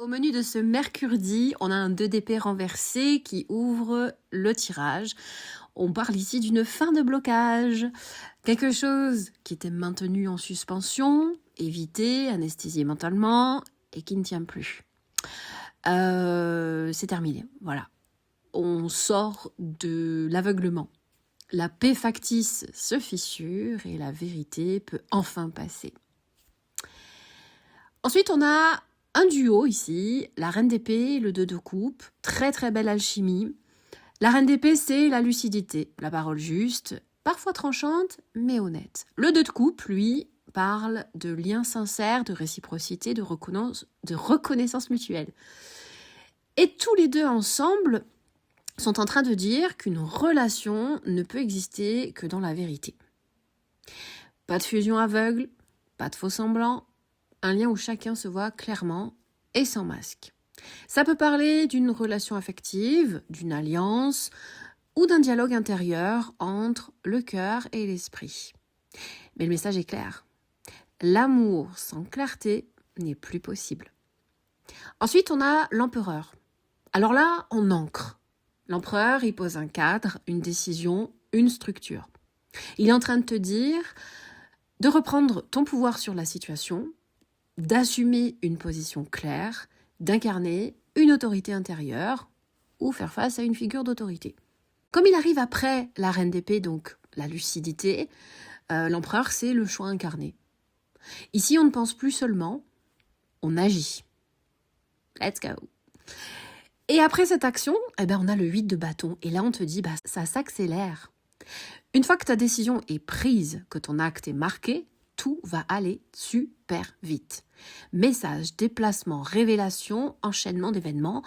Au menu de ce mercredi, on a un 2 d'épée renversé qui ouvre le tirage. On parle ici d'une fin de blocage. Quelque chose qui était maintenu en suspension, évité, anesthésié mentalement et qui ne tient plus. C'est terminé, voilà. On sort de l'aveuglement. La paix factice se fissure et la vérité peut enfin passer. Ensuite, on a un duo ici, la reine d'épée et le 2 de coupe. Très très belle alchimie. La reine d'épée, c'est la lucidité, la parole juste, parfois tranchante, mais honnête. Le 2 de coupe, lui, parle de liens sincères, de réciprocité, de reconnaissance mutuelle. Et tous les deux ensemble sont en train de dire qu'une relation ne peut exister que dans la vérité. Pas de fusion aveugle, pas de faux semblants, un lien où chacun se voit clairement et sans masque. Ça peut parler d'une relation affective, d'une alliance ou d'un dialogue intérieur entre le cœur et l'esprit. Mais le message est clair. L'amour sans clarté n'est plus possible. Ensuite, on a l'empereur. Alors là, on ancre. L'empereur, il pose un cadre, une décision, une structure. Il est en train de te dire de reprendre ton pouvoir sur la situation, d'assumer une position claire, d'incarner une autorité intérieure ou faire face à une figure d'autorité. Comme il arrive après la reine d'épée, donc la lucidité, l'empereur, c'est le choix incarné. Ici, on ne pense plus seulement, on agit. Let's go. Et après cette action, on a le 8 de bâton. Et là, on te dit, ça s'accélère. Une fois que ta décision est prise, que ton acte est marqué, tout va aller super vite. Message, déplacement, révélation, enchaînement d'événements,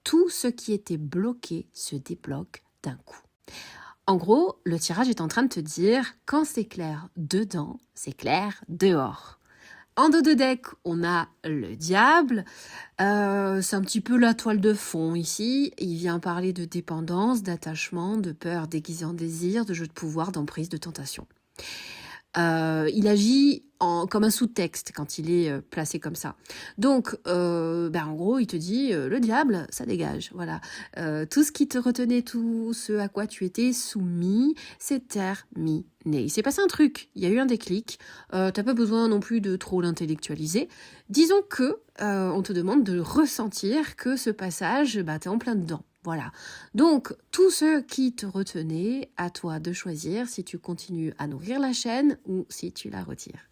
tout ce qui était bloqué se débloque d'un coup. En gros, le tirage est en train de te dire, quand c'est clair dedans, c'est clair dehors. En dos de deck, on a le diable. C'est un petit peu la toile de fond ici. Il vient parler de dépendance, d'attachement, de peur déguisée en désir, de jeu de pouvoir, d'emprise, de tentation. Il agit comme un sous-texte quand il est placé comme ça. Donc, en gros, il te dit, le diable, ça dégage. Voilà. Tout ce qui te retenait, tout ce à quoi tu étais soumis, c'est terminé. Il s'est passé un truc, il y a eu un déclic. T'as pas besoin non plus de trop l'intellectualiser. Disons que on te demande de ressentir que ce passage, t'es en plein dedans. Voilà. Donc, tout ce qui te retenait, à toi de choisir si tu continues à nourrir la chaîne ou si tu la retires.